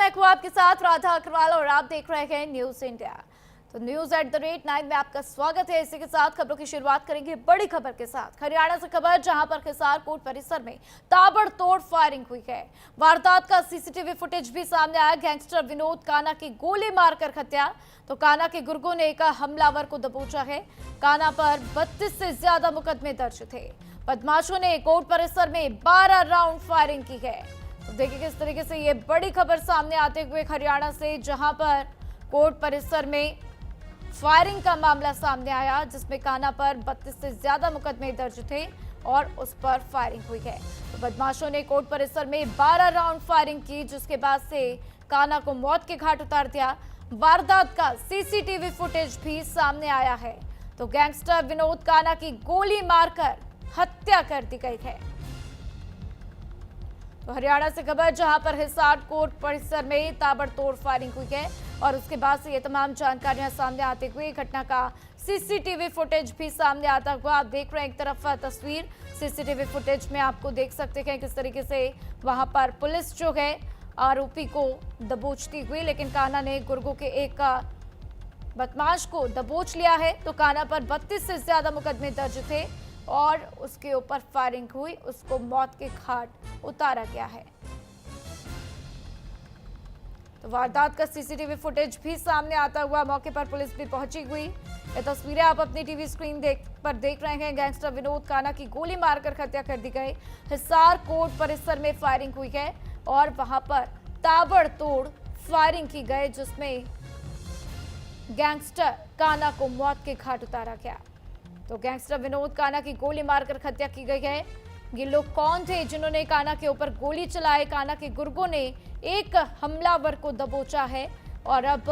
मैं हूं आपके साथ राधा अग्रवाल और आप देख रहे हैं न्यूज इंडिया। तो न्यूज@9 में आपका स्वागत है। इसी के साथ खबरों की शुरुआत करेंगे बड़ी खबर के साथ। हरियाणा से खबर, जहां पर हिसार कोर्ट परिसर में ताबड़तोड़ फायरिंग हुई है। वारदात का सीसीटीवी फुटेज भी सामने आया। गैंगस्टर विनोद काना की गोली मारकर हत्या। तो काना के गुर्गों ने एक हमलावर को दबोचा है। काना पर 32 से ज्यादा मुकदमे दर्ज थे। बदमाशों ने कोर्ट परिसर में 12 राउंड फायरिंग की है। तो देखिए किस तरीके से ये बड़ी खबर सामने आते हुए हरियाणा से, जहां पर कोर्ट परिसर में फायरिंग का मामला सामने आया, जिसमें काना पर 32 से ज्यादा मुकदमे दर्ज थे और उस पर फायरिंग हुई है। तो बदमाशों ने कोर्ट परिसर में 12 राउंड फायरिंग की, जिसके बाद से काना को मौत के घाट उतार दिया। वारदात का सीसीटीवी फुटेज भी सामने आया है। तो गैंगस्टर विनोद काना की गोली मारकर हत्या कर दी गई है। तो हरियाणा से खबर, जहां पर हिसार कोर्ट परिसर में ताबड़तोड़ फायरिंग हुई है और उसके बाद से ये तमाम जानकारियां सामने आते हुए घटना का सीसीटीवी फुटेज भी सामने आता हुआ आप देख रहे हैं। एक तरफ तस्वीर सीसीटीवी फुटेज में आपको देख सकते हैं किस तरीके से वहां पर पुलिस जो है आरोपी को दबोचती हुई, लेकिन काना ने गुर्गों के एक बदमाश को दबोच लिया है। तो काना पर 32 से ज्यादा मुकदमे दर्ज थे और उसके ऊपर फायरिंग हुई, उसको मौत के घाट उतारा गया है। तो वारदात का सीसीटीवी फुटेज भी सामने आता हुआ मौके पर पुलिस भी पहुंची हुई। ये तस्वीरें आप अपनी टीवी स्क्रीन पर देख रहे हैं। गैंगस्टर विनोद काना की गोली मारकर हत्या कर दी गई। हिसार कोर्ट परिसर में फायरिंग हुई है और वहां पर ताबड़तोड़ फायरिंग की गई, जिसमें गैंगस्टर काना को मौत के घाट उतारा गया। तो गैंगस्टर विनोद काना की गोली मारकर हत्या की गई है। ये लोग कौन थे जिन्होंने काना के ऊपर गोली चलाई? काना के गुर्गों ने एक हमलावर को दबोचा है और अब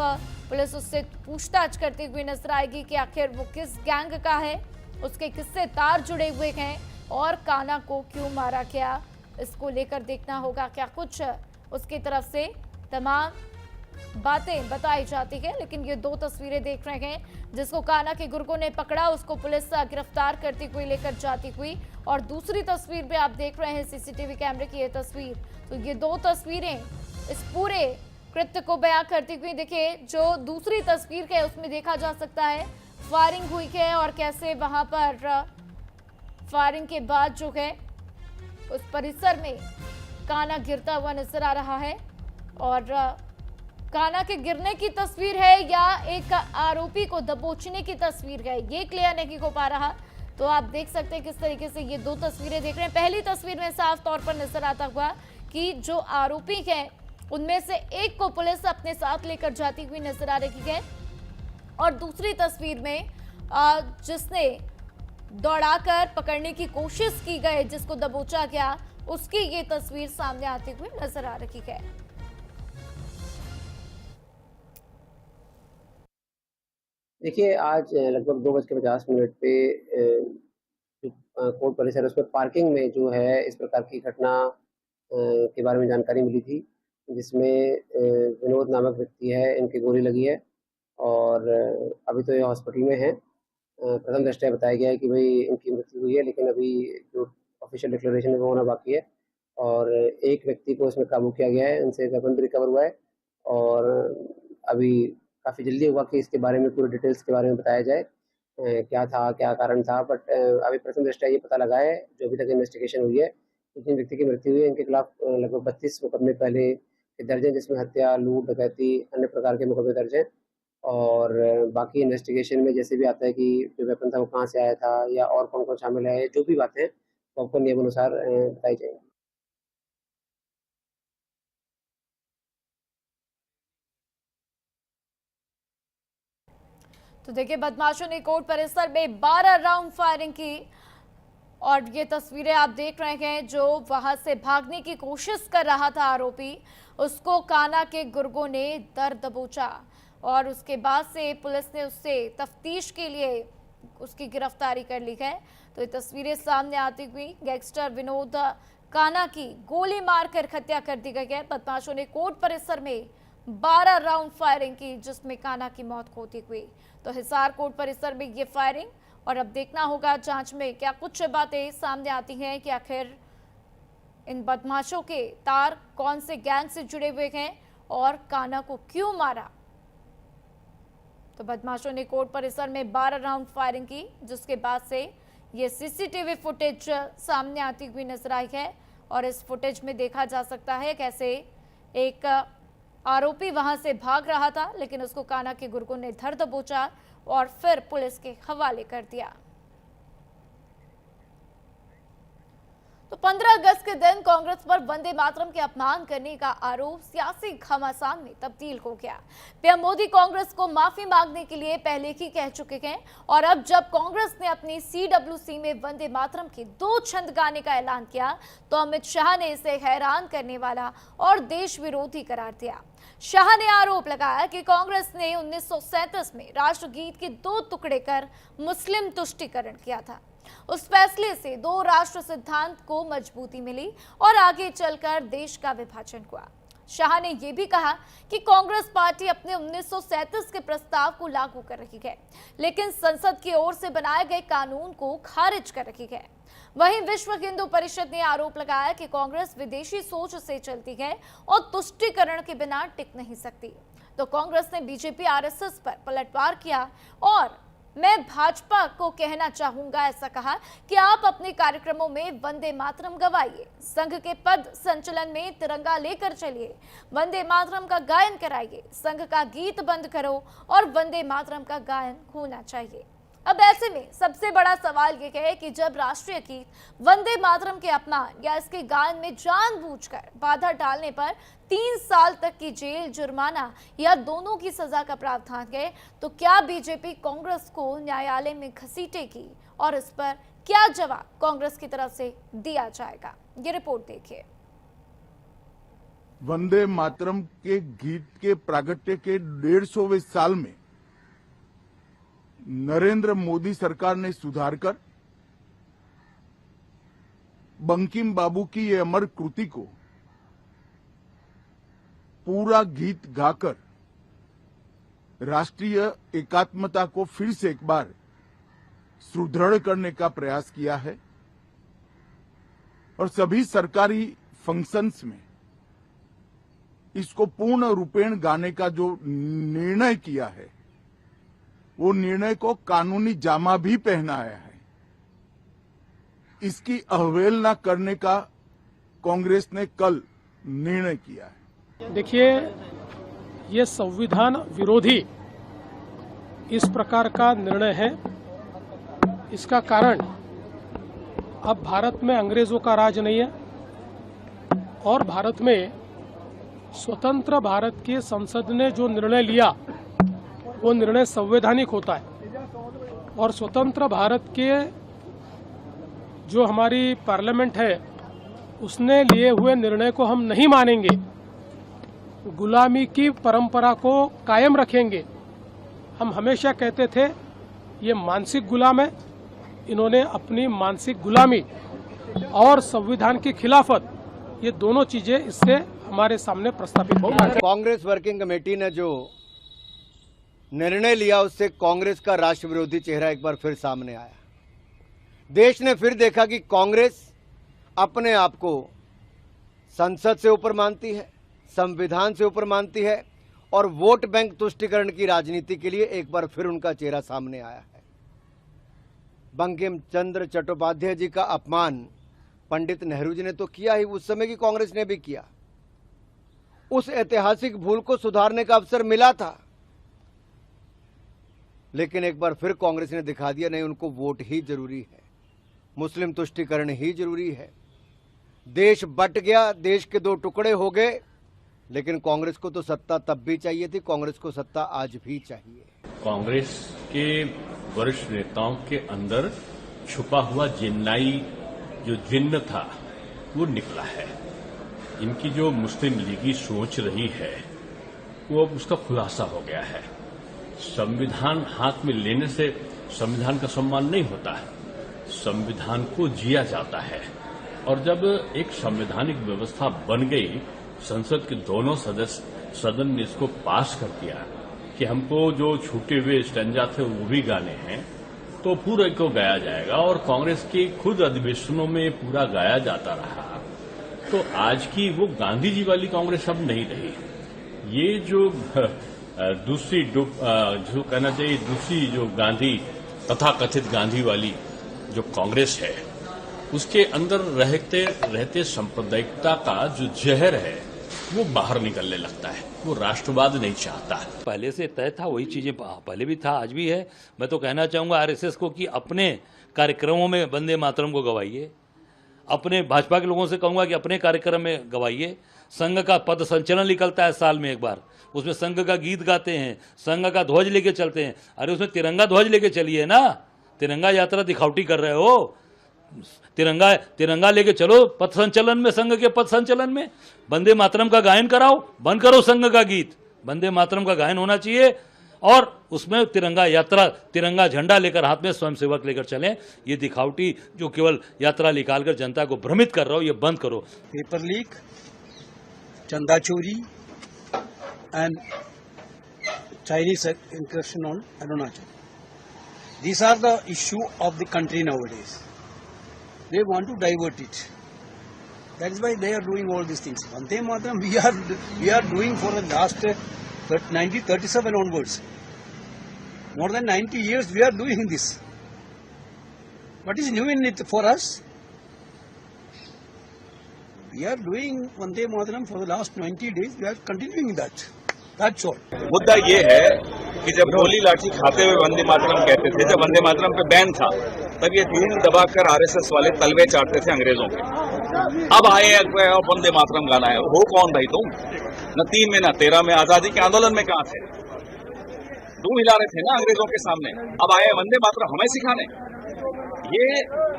पुलिस उससे पूछताछ करती हुई नजर आएगी कि आखिर वो किस गैंग का है, उसके किससे तार जुड़े हुए हैं और काना को क्यों मारा गया, इसको लेकर देखना होगा। क्या कुछ उसकी तरफ से तमाम बातें बताई जाती है। लेकिन ये दो तस्वीरें देख रहे हैं, जिसको काना के गुर्गों ने पकड़ा, उसको पुलिस गिरफ्तार करती हुई लेकर जाती हुई, और दूसरी तस्वीर भी आप देख रहे हैं सीसीटीवी कैमरे की ये तस्वीर। तो ये दो तस्वीरें इस पूरे कृत्य को बयां करती हुई। देखिए जो दूसरी तस्वीर है उसमें देखा जा सकता है फायरिंग हुई है और कैसे वहां पर फायरिंग के बाद जो है उस परिसर में काना गिरता हुआ नजर आ रहा है। और काना के गिरने की तस्वीर है या एक आरोपी को दबोचने की तस्वीर है, ये क्लियर नहीं हो पा रहा। तो आप देख सकते हैं किस तरीके से ये दो तस्वीरें देख रहे हैं। पहली तस्वीर में साफ तौर पर नजर आता हुआ कि जो आरोपी हैं उनमें से एक को पुलिस अपने साथ लेकर जाती हुई नजर आ रही है, और दूसरी तस्वीर में जिसने दौड़ाकर पकड़ने की कोशिश की गई, जिसको दबोचा गया, उसकी ये तस्वीर सामने आती हुई नजर आ रही है। देखिए, आज लगभग 2:50 पे जो कोर्ट परिसर है, उसमें पार्किंग में जो है इस प्रकार की घटना के बारे में जानकारी मिली थी, जिसमें विनोद नामक व्यक्ति है, इनकी गोली लगी है और अभी तो ये हॉस्पिटल में हैं। प्रथम दृष्टया बताया गया है कि भई इनकी मृत्यु हुई है, लेकिन अभी जो ऑफ़िशियल डिक्लेरेशन है वो होना बाकी है और एक व्यक्ति को इसमें काबू किया गया है, इनसे वेपन भी रिकवर हुआ है और अभी काफ़ी जल्दी होगा कि इसके बारे में पूरी डिटेल्स के बारे में बताया जाए, क्या था, क्या कारण था। बट अभी प्रथम दृष्टया ये पता लगा है, जो अभी तक इन्वेस्टिगेशन हुई है, कि जिन व्यक्ति की मृत्यु हुई है, इनके खिलाफ लगभग 32 मुकदमे पहले के दर्ज हैं, जिसमें हत्या, लूट, डकैती, अन्य प्रकार के मुकदमे दर्ज हैं। और बाकी इन्वेस्टिगेशन में जैसे भी आता है कि जो वेपन था वो कहाँ से आया था या और कौन-कौन शामिल है, जो भी बातें हैं, वो आपको नियमानुसार बताई जाएँगी। तो देखिए बदमाशों ने कोर्ट परिसर में 12 राउंड फायरिंग की और ये तस्वीरें आप देख रहे हैं। जो वहां से भागने की कोशिश कर रहा था आरोपी, उसको काना के गुर्गों ने दर दबोचा और उसके बाद से पुलिस ने उससे तफ्तीश के लिए उसकी गिरफ्तारी कर ली है। तो ये तस्वीरें सामने आती हुई गैंगस्टर विनोद काना की गोली मारकर हत्या कर दी गई है। बदमाशों ने कोर्ट परिसर में 12 राउंड फायरिंग की, जिसमें काना की मौत होती हुई। तो हिसार कोर्ट परिसर में ये फायरिंग, और अब देखना होगा जांच में क्या कुछ बातें सामने आती हैं कि आखिर इन बदमाशों के तार कौन से गैंग से जुड़े हुए हैं और कान्हा को क्यों मारा। तो बदमाशों ने कोर्ट परिसर में 12 राउंड फायरिंग की, जिसके बाद से ये सीसीटीवी फुटेज सामने आती हुई नजर आई है। और इस फुटेज में देखा जा सकता है कैसे एक आरोपी वहां से भाग रहा था, लेकिन उसको कान्हा के गुर्गों ने धर दबोचा और फिर पुलिस के हवाले कर दिया। तो 15 अगस्त के दिन कांग्रेस पर वंदे मातरम के अपमान करने का आरोप सियासी घमासान में तब्दील हो गया। पीएम मोदी कांग्रेस को माफी मांगने के लिए पहले ही कह चुके हैं और अब जब कांग्रेस ने अपनी CWC में वंदे मातरम के 2 छंद गाने का ऐलान किया तो अमित शाह ने इसे हैरान करने वाला और देश विरोधी करार दिया। शाह ने आरोप लगाया कि कांग्रेस ने 1937 में राष्ट्रगीत के 2 टुकड़े कर मुस्लिम तुष्टीकरण किया था। उस फैसले से 2 राष्ट्र सिद्धांत को मजबूती मिली और आगे चलकर देश का विभाजन हुआ। शाह ने यह भी कहा कि कांग्रेस पार्टी अपने 1937 के प्रस्ताव को लागू कर रही है, लेकिन संसद की ओर से बनाए गए कानून को खारिज कर रही है। वहीं विश्व हिंदू परिषद ने आरोप लगाया कि कांग्रेस विदेशी सोच से चलती है और तुष्टीकरण के बिना टिक नहीं सकती। तो कांग्रेस ने बीजेपी RSS पर पलटवार किया और मैं भाजपा को कहना चाहूंगा, ऐसा कहा कि आप अपने कार्यक्रमों में वंदे मातरम गवाइए, संघ के पद संचलन में तिरंगा लेकर चलिए, वंदे मातरम का गायन कराइए, संघ का गीत बंद करो और वंदे मातरम का गायन होना चाहिए। अब ऐसे में सबसे बड़ा सवाल यह है कि जब राष्ट्रीय गीत वंदे मातरम के अपमान या इसके गायन में जानबूझकर बाधा डालने पर 3 साल तक की जेल, जुर्माना या दोनों की सजा का प्रावधान है, तो क्या बीजेपी कांग्रेस को न्यायालय में घसीटेगी और इस पर क्या जवाब कांग्रेस की तरफ से दिया जाएगा? ये रिपोर्ट देखिए। वंदे मातरम के गीत के प्रागट्य के 150वें साल में नरेंद्र मोदी सरकार ने सुधार कर बंकिम बाबू की ये अमर कृति को पूरा गीत गाकर राष्ट्रीय एकात्मता को फिर से एक बार सुदृढ़ करने का प्रयास किया है और सभी सरकारी फंक्शंस में इसको पूर्ण रूपेण गाने का जो निर्णय किया है, वो निर्णय को कानूनी जामा भी पहनाया है। इसकी अवहेलना करने का कांग्रेस ने कल निर्णय किया है। देखिए, ये संविधान विरोधी इस प्रकार का निर्णय है। इसका कारण अब भारत में अंग्रेजों का राज नहीं है और भारत में स्वतंत्र भारत के संसद ने जो निर्णय लिया वो निर्णय संवैधानिक होता है और स्वतंत्र भारत के जो हमारी पार्लियामेंट है उसने लिए हुए निर्णय को हम नहीं मानेंगे, गुलामी की परंपरा को कायम रखेंगे। हम हमेशा कहते थे ये मानसिक गुलाम है, इन्होंने अपनी मानसिक गुलामी और संविधान की खिलाफत, ये दोनों चीजें इससे हमारे सामने प्रस्तापित हो गई। कांग्रेस वर्किंग कमेटी ने जो निर्णय लिया उससे कांग्रेस का राष्ट्र विरोधी चेहरा एक बार फिर सामने आया। देश ने फिर देखा कि कांग्रेस अपने आप को संसद से ऊपर मानती है, संविधान से ऊपर मानती है और वोट बैंक तुष्टीकरण की राजनीति के लिए एक बार फिर उनका चेहरा सामने आया है। बंकिम चंद्र चट्टोपाध्याय जी का अपमान पंडित नेहरू जी ने तो किया ही, उस समय की कांग्रेस ने भी किया। उस ऐतिहासिक भूल को सुधारने का अवसर मिला था, लेकिन एक बार फिर कांग्रेस ने दिखा दिया नहीं, उनको वोट ही जरूरी है, मुस्लिम तुष्टीकरण ही जरूरी है। देश बट गया, देश के 2 टुकड़े हो गए, लेकिन कांग्रेस को तो सत्ता तब भी चाहिए थी, कांग्रेस को सत्ता आज भी चाहिए। कांग्रेस के वरिष्ठ नेताओं के अंदर छुपा हुआ जिन्नाई जो जिन्न था वो निकला है। इनकी जो मुस्लिम लीगी सोच रही है वो अब उसका खुलासा हो गया है। संविधान हाथ में लेने से संविधान का सम्मान नहीं होता है, संविधान को जिया जाता है। और जब एक संवैधानिक व्यवस्था बन गई, संसद के दोनों सदन ने इसको पास कर दिया कि हमको जो छूटे हुए स्टैंजा थे वो भी गाने हैं, तो पूरे को गाया जाएगा। और कांग्रेस के खुद अधिवेशनों में पूरा गाया जाता रहा। तो आज की वो गांधी जी वाली कांग्रेस अब नहीं रही। ये जो दूसरी जो कहना चाहिए दूसरी जो गांधी तथाकथित गांधी वाली जो कांग्रेस है, उसके अंदर रहते रहते सांप्रदायिकता का जो जहर है वो बाहर निकलने लगता है। वो राष्ट्रवाद नहीं चाहता। पहले से तय था, वही चीजें पहले भी था, आज भी है। मैं तो कहना चाहूंगा आरएसएस को कि अपने कार्यक्रमों में वंदे मातरम को गवाइए। अपने भाजपा के लोगों से कहूंगा कि अपने कार्यक्रम में गवाइए। संघ का पद संचलन निकलता है साल में एक बार, उसमें संघ का गीत गाते हैं, संघ का ध्वज लेके चलते हैं। अरे उसमें तिरंगा ध्वज लेके चलिए ना, तिरंगा यात्रा दिखावटी कर रहे हो। तिरंगा लेके चलो पथ संचलन में, संघ के पथ संचलन में। वंदे मातरम का गायन कराओ, बंद करो संघ का गीत। वंदे मातरम का गायन होना चाहिए और उसमें तिरंगा यात्रा, तिरंगा झंडा लेकर हाथ में स्वयंसेवक लेकर चलें। ये दिखावटी जो केवल यात्रा निकालकर जनता को भ्रमित कर रहा हो, ये बंद करो। पेपर लीक, चंदा चोरी and Chinese incursion on Arunachal. These are the issue of the country nowadays. They want to divert it. That is why they are doing all these things. Vande Mataram we are doing for the last 1937 onwards. More than 90 years we are doing this. What is new in it for us? We are doing Vande Mataram for the last 90 days. We are continuing that. That's all. मुद्दा ये है कि जब गोली लाठी खाते हुए वंदे मातरम कहते थे, जब वंदे मातरम पे बैन था, तब ये धूम दबाकर आरएसएस वाले तलवे चाटते थे अंग्रेजों के। अब आए और वंदे मातरम गाना है। हो कौन भाई तुम? न 3 में न 13 में आजादी के आंदोलन में कहाँ थे? धूम हिला रहे थे ना अंग्रेजों के सामने। अब आए वंदे मातरम हमें सिखाने। ये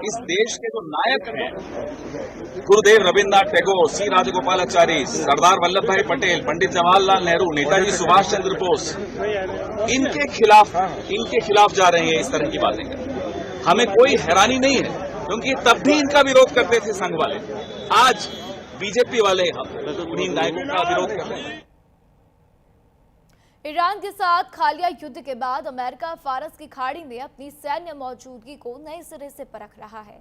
इस देश के जो नायक हैं, गुरुदेव रविन्द्रनाथ टैगोर, सी राजगोपालाचारी, सरदार वल्लभ भाई पटेल, पंडित जवाहरलाल नेहरू, नेताजी सुभाष चंद्र बोस, इनके खिलाफ जा रहे हैं इस तरह की बातें कर। हमें कोई हैरानी नहीं है, क्योंकि तब भी इनका विरोध करते थे संघ वाले। आज बीजेपी वाले उन्हीं नायकों का विरोध कर रहे हैं। ईरान के साथ हालिया युद्ध के बाद अमेरिका फारस की खाड़ी में अपनी सैन्य मौजूदगी को नए सिरे से परख रहा है।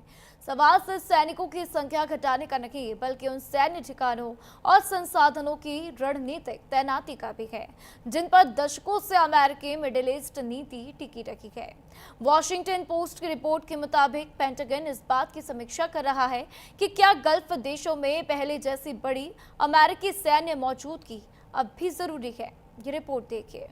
सवाल सिर्फ सैनिकों की संख्या घटाने का नहीं, बल्कि उन सैन्य ठिकानों और संसाधनों की रणनीतिक तैनाती का भी है, जिन पर दशकों से अमेरिकी मिडिल ईस्ट नीति टिकी रखी है। वॉशिंगटन पोस्ट की रिपोर्ट के मुताबिक पेंटागन इस बात की समीक्षा कर रहा है कि क्या गल्फ देशों में पहले जैसी बड़ी अमेरिकी सैन्य मौजूदगी अब भी जरूरी है। ये रिपोर्ट देखिए।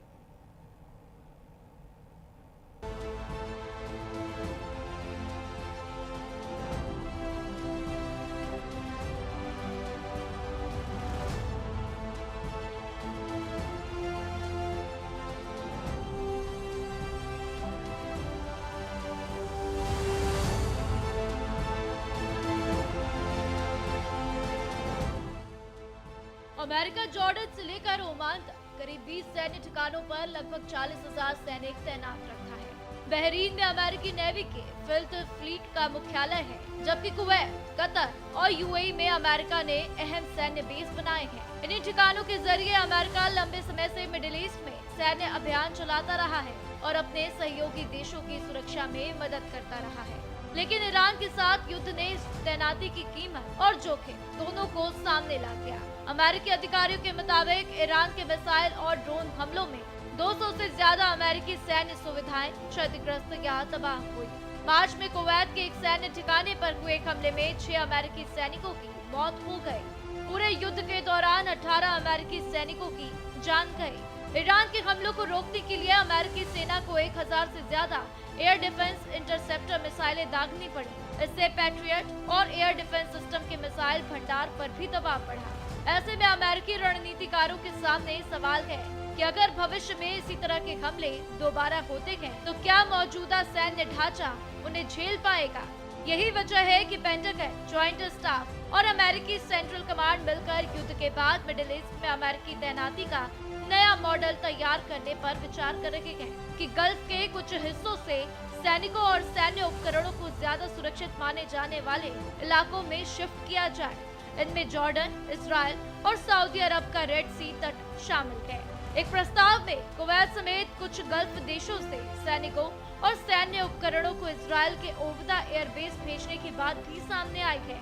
अमेरिका जॉर्डन से लेकर ओमान तक करीब 20 सैन्य ठिकानों पर लगभग 40,000 सैनिक तैनात रखा है। बहरीन में अमेरिकी नेवी के फिफ्थ फ्लीट का मुख्यालय है, जबकि कुवैत, कतर और यूएई में अमेरिका ने अहम सैन्य बेस बनाए हैं। इन्हीं ठिकानों के जरिए अमेरिका लंबे समय से मिडिल ईस्ट में सैन्य अभियान चलाता रहा है और अपने सहयोगी देशों की सुरक्षा में मदद करता रहा है। लेकिन ईरान के साथ युद्ध ने इस तैनाती की कीमत और जोखिम दोनों को सामने ला दिया। अमेरिकी अधिकारियों के मुताबिक ईरान के मिसाइल और ड्रोन हमलों में 200 से ज्यादा अमेरिकी सैन्य सुविधाएं क्षतिग्रस्त या तबाह हुई। मार्च में कुवैत के एक सैन्य ठिकाने पर हुए एक हमले में 6 अमेरिकी सैनिकों की मौत हो गई। पूरे युद्ध के दौरान 18 अमेरिकी सैनिकों की जान गई। ईरान के हमलों को रोकने के लिए अमेरिकी सेना को 1000 से ज्यादा एयर डिफेंस इंटरसेप्टर मिसाइलें दागनी पड़ी। इससे पैट्रियट और एयर डिफेंस सिस्टम के मिसाइल भंडार पर भी दबाव बढ़ा। ऐसे में अमेरिकी रणनीतिकारों के सामने सवाल है कि अगर भविष्य में इसी तरह के हमले दोबारा होते हैं तो क्या मौजूदा सैन्य ढांचा उन्हें झेल पाएगा। यही वजह है कि पेंटागन, जॉइंट स्टाफ और अमेरिकी सेंट्रल कमांड मिलकर युद्ध के बाद मिडिल ईस्ट में अमेरिकी तैनाती का नया मॉडल तैयार करने पर विचार कर रहे हैं कि गल्फ के कुछ हिस्सों से सैनिकों और सैन्य उपकरणों को ज्यादा सुरक्षित माने जाने वाले इलाकों में शिफ्ट किया जाए। इनमें जॉर्डन, इजराइल और सऊदी अरब का रेड सी तट शामिल है। एक प्रस्ताव में कुवैत समेत कुछ गल्फ देशों से सैनिकों और सैन्य उपकरणों को इजराइल के ओवदा एयरबेस भेजने की बात भी सामने आई है।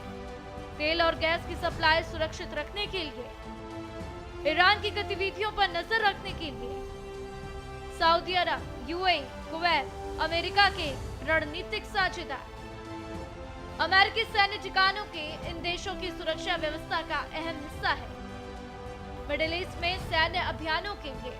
तेल और गैस की सप्लाई सुरक्षित रखने के लिए ईरान की गतिविधियों पर नजर रखने के लिए सऊदी अरब, यूएई, कुवैत, अमेरिका के रणनीतिक साझेदार। अमेरिकी सैन्य ठिकानों के इन देशों की सुरक्षा व्यवस्था का अहम हिस्सा है। मिडिल ईस्ट में सैन्य अभियानों के लिए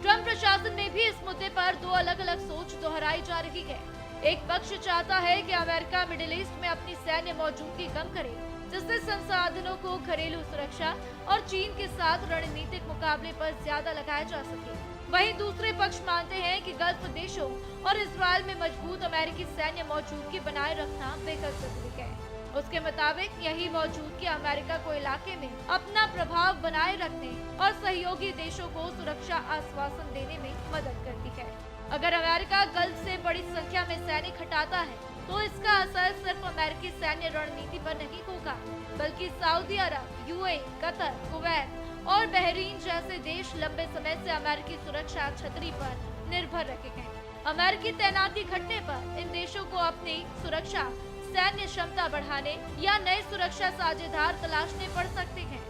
ट्रंप प्रशासन में भी इस मुद्दे पर दो अलग अलग सोच दोहराई जा रही है। एक पक्ष चाहता है कि अमेरिका मिडिल ईस्ट में अपनी सैन्य मौजूदगी कम करे, जिससे संसाधनों को घरेलू सुरक्षा और चीन के साथ रणनीतिक मुकाबले पर ज्यादा लगाया जा सके। वहीं दूसरे पक्ष मानते हैं कि गल्फ देशों और इजरायल में मजबूत अमेरिकी सैन्य मौजूदगी बनाए रखना बेहद जरूरी है। उसके मुताबिक यही मौजूदगी अमेरिका को इलाके में अपना प्रभाव बनाए रखने और सहयोगी देशों को सुरक्षा आश्वासन देने में मदद करती है। अगर अमेरिका गल्फ से बड़ी संख्या में सैनिक हटाता है तो इसका असर सिर्फ अमेरिकी सैन्य रणनीति पर नहीं होगा, बल्कि सऊदी अरब, यूएई, कतर, कुवैत और बहरीन जैसे देश लंबे समय से अमेरिकी सुरक्षा छतरी पर निर्भर रहे हैं। अमेरिकी तैनाती घटने पर इन देशों को अपनी सुरक्षा सैन्य क्षमता बढ़ाने या नए सुरक्षा साझेदार तलाशने पड़ सकते हैं।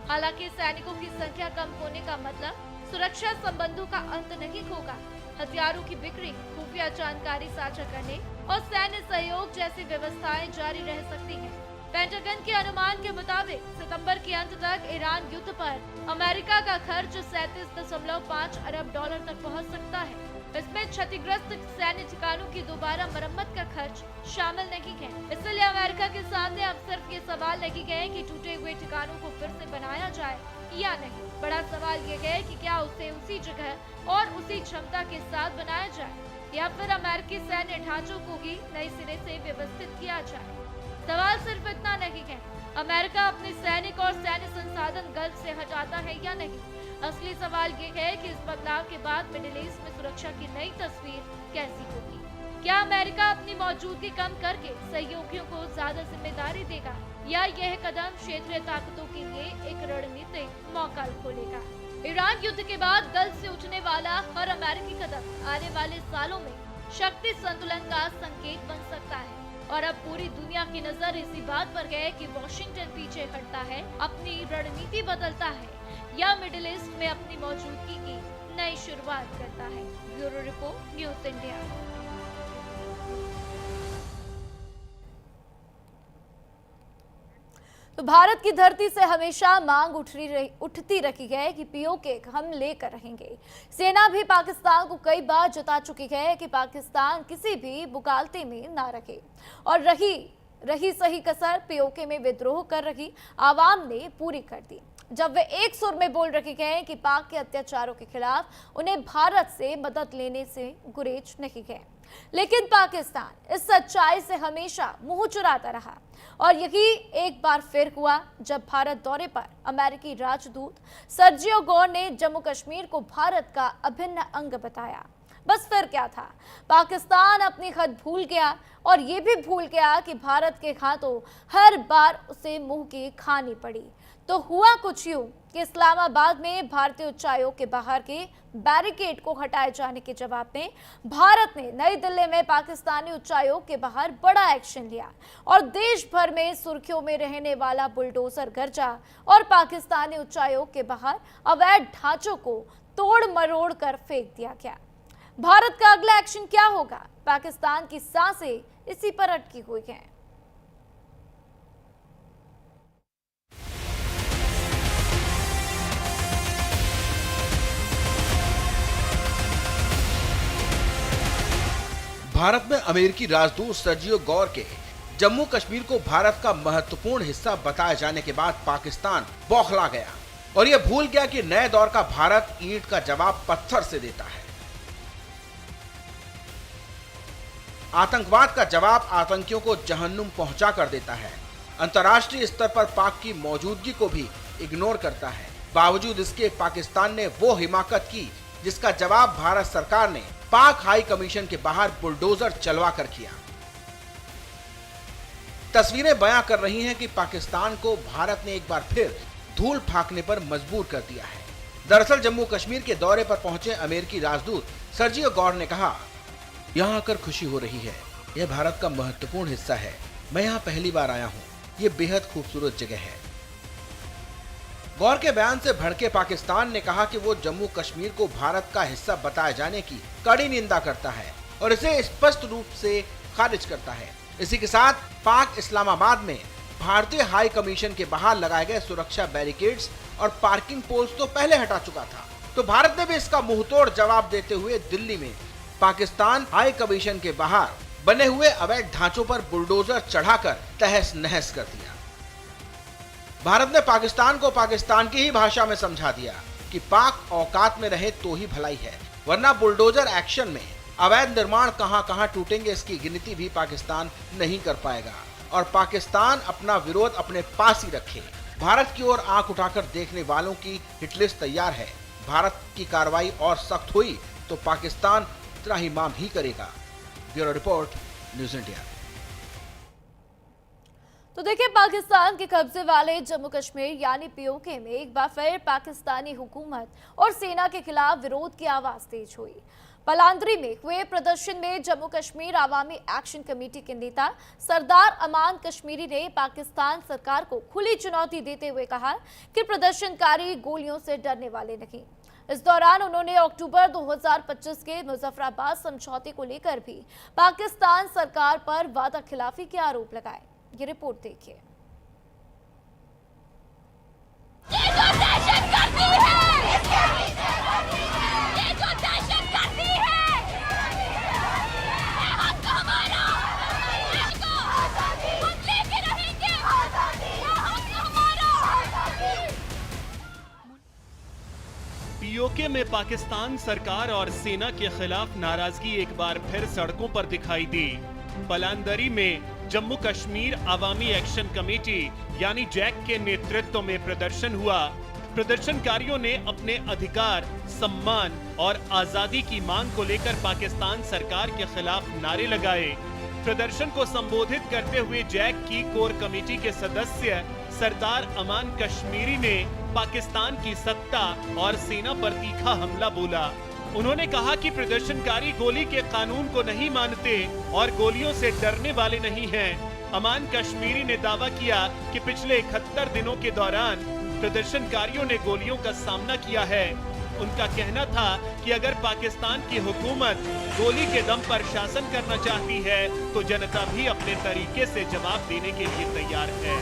हालांकि सैनिकों की संख्या कम होने का मतलब सुरक्षा संबंधों का अंत नहीं होगा। हथियारों की बिक्री, खुफिया जानकारी साझा करने और सैन्य सहयोग जैसी व्यवस्थाएं जारी रह सकती हैं। पेंटागन के अनुमान के मुताबिक सितंबर के अंत तक ईरान युद्ध पर अमेरिका का खर्च 37.5 अरब डॉलर तक पहुंच सकता है। इसमें क्षतिग्रस्त सैन्य ठिकानों की दोबारा मरम्मत का खर्च शामिल नहीं है। इसलिए अमेरिका के सामने अब सिर्फ ये सवाल नहीं है कि टूटे हुए ठिकानों को फिर से बनाया जाए या नहीं। बड़ा सवाल ये है कि क्या उसे उसी जगह और उसी क्षमता के साथ बनाया जाए या फिर अमेरिकी सैन्य ढांचों को ही नए सिरे से व्यवस्थित किया जाए। सवाल सिर्फ इतना नहीं है अमेरिका अपने सैनिक और सैन्य संसाधन गल्फ से हटाता है या नहीं। असली सवाल ये है कि इस बदलाव के बाद मिडिल ईस्ट में सुरक्षा की नई तस्वीर कैसी होगी। क्या अमेरिका अपनी मौजूदगी कम करके सहयोगियों को ज्यादा जिम्मेदारी देगा या यह कदम क्षेत्रीय ताकतों के लिए एक रणनीतिक मौका खोलेगा। ईरान युद्ध के बाद गल्फ से उठने वाला हर अमेरिकी कदम आने वाले सालों में शक्ति संतुलन का संकेत बन सकता है। और अब पूरी दुनिया की नजर इसी बात पर है कि वॉशिंगटन पीछे हटता है, अपनी रणनीति बदलता है या मिडिल ईस्ट में अपनी मौजूदगी की नई शुरुआत करता है। Bureau report, news India. तो भारत की धरती से हमेशा मांग उठती रही है कि पीओके हम लेकर रहेंगे। सेना भी पाकिस्तान को कई बार जता चुकी है कि पाकिस्तान किसी भी मुकालते में ना रहे और रही सही कसर पीओके में विद्रोह कर रही आवाम ने पूरी कर दी, जब वे एक सुर में बोल रहे हैं कि पाक के अत्याचारों के खिलाफ उन्हें भारत से मदद लेने से गुरेज नहीं है। लेकिन पाकिस्तान इस सच्चाई से हमेशा मुंह चुराता रहा और यही एक बार फिर हुआ जब भारत दौरे पर अमेरिकी राजदूत सर्जियो गौर ने जम्मू कश्मीर को भारत का अभिन्न अंग बताया। बस फिर क्या था, पाकिस्तान अपनी हद भूल गया और ये भी भूल गया कि भारत के हाथों हर बार उसे मुंह की खानी पड़ी। तो हुआ कुछ यूं कि इस्लामाबाद में भारतीय उच्चायोग के बाहर के बैरिकेड को हटाए जाने के जवाब में भारत ने नई दिल्ली में पाकिस्तानी उच्चायोग के बाहर बड़ा एक्शन लिया और देश भर में सुर्खियों में रहने वाला बुलडोजर गरजा और पाकिस्तानी उच्चायोग के बाहर अवैध ढांचों को तोड़ मरोड़ कर फेंक दिया गया। भारत का अगला एक्शन क्या होगा? पाकिस्तान की सांसें इसी पर अटकी हुई हैं। भारत में अमेरिकी राजदूत सर्जियो गौर के जम्मू कश्मीर को भारत का महत्वपूर्ण हिस्सा बताए जाने के बाद पाकिस्तान बौखला गया और यह भूल गया कि नए दौर का भारत ईंट का जवाब पत्थर से देता है। आतंकवाद का जवाब आतंकियों को जहन्नुम पहुंचा कर देता है। अंतर्राष्ट्रीय स्तर पर पाक की मौजूदगी को भी इग्नोर करता है। बावजूद इसके पाकिस्तान ने वो हिमाकत की जिसका जवाब भारत सरकार ने पाक हाई कमीशन के बाहर बुलडोजर चलवा कर किया। तस्वीरें बयां कर रही हैं कि पाकिस्तान को भारत ने एक बार फिर धूल फेंकने पर मजबूर कर दिया है। दरअसल जम्मू कश्मीर के दौरे पर पहुंचे अमेरिकी राजदूत सर्जियो गौर ने कहा, यहाँ आकर खुशी हो रही है, यह भारत का महत्वपूर्ण हिस्सा है। मैं यहाँ पहली बार आया हूँ, ये बेहद खूबसूरत जगह है। गौर के बयान से भड़के पाकिस्तान ने कहा कि वो जम्मू कश्मीर को भारत का हिस्सा बताए जाने की कड़ी निंदा करता है और इसे स्पष्ट रूप से खारिज करता है। इसी के साथ पाक इस्लामाबाद में भारतीय हाई कमीशन के बाहर लगाए गए सुरक्षा बैरिकेड्स और पार्किंग पोल्स तो पहले हटा चुका था, तो भारत ने भी इसका मुंहतोड़ जवाब देते हुए दिल्ली में पाकिस्तान हाई कमीशन के बाहर बने हुए अवैध ढांचों पर बुलडोजर चढ़ाकर तहस नहस कर दिया। भारत ने पाकिस्तान को पाकिस्तान की ही भाषा में समझा दिया कि पाक औकात में रहे तो ही भलाई है, वरना बुलडोजर एक्शन में अवैध निर्माण कहां टूटेंगे इसकी गिनती भी पाकिस्तान नहीं कर पाएगा और पाकिस्तान अपना विरोध अपने पास ही रखे। भारत की ओर आंख उठाकर देखने वालों की हिटलिस्ट तैयार है। भारत की कार्रवाई और सख्त हुई तो पाकिस्तान त्राहिमाम ही करेगा। Bureau report, news India. तो देखिए, पाकिस्तान के कब्जे वाले जम्मू कश्मीर यानी पीओके में एक बार फिर पाकिस्तानी हुकूमत और सेना के खिलाफ विरोध की आवाज तेज हुई। पलांद्री में हुए प्रदर्शन में जम्मू कश्मीर आवामी एक्शन कमेटी के नेता सरदार अमान कश्मीरी ने पाकिस्तान सरकार को खुली चुनौती देते हुए कहा कि प्रदर्शनकारी गोलियों से डरने वाले नहीं। इस दौरान उन्होंने अक्टूबर 2025 के मुजफ्फराबाद समझौते को लेकर भी पाकिस्तान सरकार पर वादा खिलाफी के आरोप लगाए। ये रिपोर्ट देखिए। पीओके में पाकिस्तान सरकार और सेना के खिलाफ नाराजगी एक बार फिर सड़कों पर दिखाई दी। पलांदरी में जम्मू कश्मीर आवामी एक्शन कमेटी यानी जैक के नेतृत्व में प्रदर्शन हुआ। प्रदर्शनकारियों ने अपने अधिकार, सम्मान और आजादी की मांग को लेकर पाकिस्तान सरकार के खिलाफ नारे लगाए। प्रदर्शन को संबोधित करते हुए जैक की कोर कमेटी के सदस्य सरदार अमान कश्मीरी ने पाकिस्तान की सत्ता और सेना पर तीखा हमला बोला। उन्होंने कहा कि प्रदर्शनकारी गोली के कानून को नहीं मानते और गोलियों से डरने वाले नहीं हैं। अमान कश्मीरी ने दावा किया कि पिछले 71 दिनों के दौरान प्रदर्शनकारियों ने गोलियों का सामना किया है। उनका कहना था कि अगर पाकिस्तान की हुकूमत गोली के दम पर शासन करना चाहती है तो जनता भी अपने तरीके से जवाब देने के लिए तैयार है।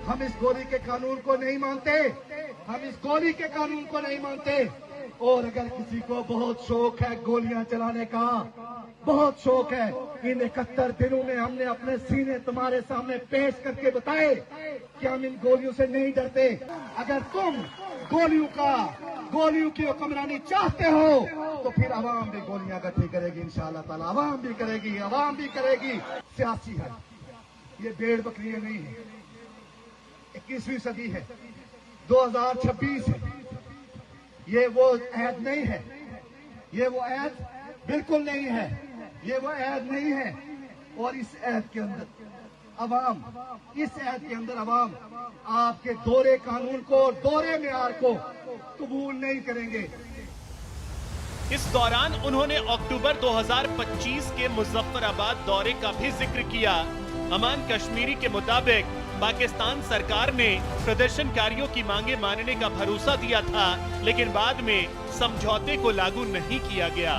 हम इस गोली के कानून को नहीं मानते, हम इस गोली के कानून को नहीं मानते। और अगर किसी को बहुत शौक है गोलियां चलाने का, बहुत शौक है, इन 71 दिनों में हमने अपने सीने तुम्हारे सामने पेश करके बताए कि हम इन गोलियों से नहीं डरते। अगर तुम गोलियों की हुक्मरानी चाहते हो तो फिर अवाम भी गोलियां इकट्ठी करेगी, इंशाअल्लाह ताला अवाम भी करेगी। सियासी है, ये भेड़ बकरियां नहीं है। 21वीं सदी है, 2026 है। ये वो ऐद नहीं है, ये वो ऐद बिल्कुल नहीं है, ये वो ऐद नहीं है। और इस ऐद के अंदर अवाम आपके दोहरे कानून को और दोहरे मेयार को कबूल नहीं करेंगे। इस दौरान उन्होंने अक्टूबर 2025 के मुजफ्फराबाद दौरे का भी जिक्र किया। अमान कश्मीरी के मुताबिक पाकिस्तान सरकार ने प्रदर्शनकारियों की मांगे मानने का भरोसा दिया था, लेकिन बाद में समझौते को लागू नहीं किया गया।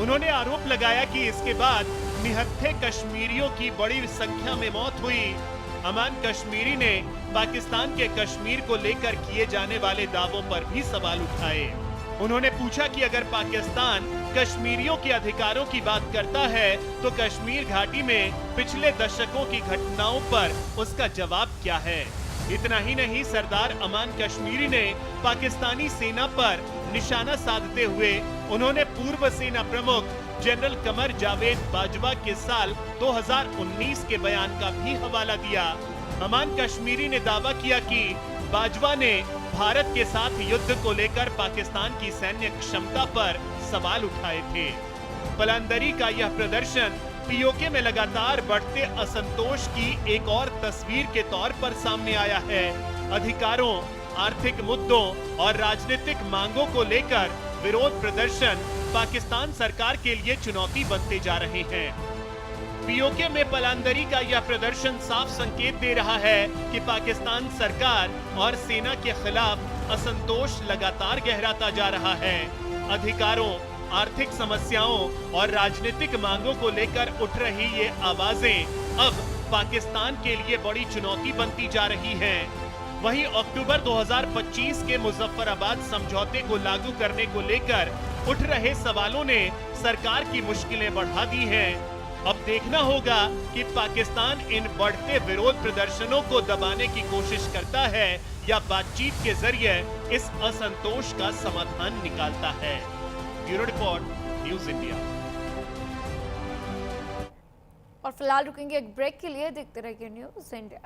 उन्होंने आरोप लगाया कि इसके बाद निहत्थे कश्मीरियों की बड़ी संख्या में मौत हुई। अमान कश्मीरी ने पाकिस्तान के कश्मीर को लेकर किए जाने वाले दावों पर भी सवाल उठाए। उन्होंने पूछा कि अगर पाकिस्तान कश्मीरियों के अधिकारों की बात करता है तो कश्मीर घाटी में पिछले दशकों की घटनाओं पर उसका जवाब क्या है। इतना ही नहीं, सरदार अमान कश्मीरी ने पाकिस्तानी सेना पर निशाना साधते हुए उन्होंने पूर्व सेना प्रमुख जनरल कमर जावेद बाजवा के साल 2019 के बयान का भी हवाला दिया। अमान कश्मीरी ने दावा किया कि बाजवा ने भारत के साथ युद्ध को लेकर पाकिस्तान की सैन्य क्षमता पर सवाल उठाए थे। पलांदरी का यह प्रदर्शन पीओके में लगातार बढ़ते असंतोष की एक और तस्वीर के तौर पर सामने आया है। अधिकारों, आर्थिक मुद्दों और राजनीतिक मांगों को लेकर विरोध प्रदर्शन पाकिस्तान सरकार के लिए चुनौती बनते जा रहे हैं। पीओके में पलांदरी का यह प्रदर्शन साफ संकेत दे रहा है कि पाकिस्तान सरकार और सेना के खिलाफ असंतोष लगातार गहराता जा रहा है। अधिकारों, आर्थिक समस्याओं और राजनीतिक मांगों को लेकर उठ रही ये आवाजें अब पाकिस्तान के लिए बड़ी चुनौती बनती जा रही हैं। वहीं अक्टूबर 2025 के मुजफ्फराबाद समझौते को लागू करने को लेकर उठ रहे सवालों ने सरकार की मुश्किलें बढ़ा दी हैं। अब देखना होगा कि पाकिस्तान इन बढ़ते विरोध प्रदर्शनों को दबाने की कोशिश करता है या बातचीत के जरिए इस असंतोष का समाधान निकालता है। Bureau report, news India. और फिलहाल रुकेंगे एक ब्रेक के लिए, देखते रहिए न्यूज़ इंडिया।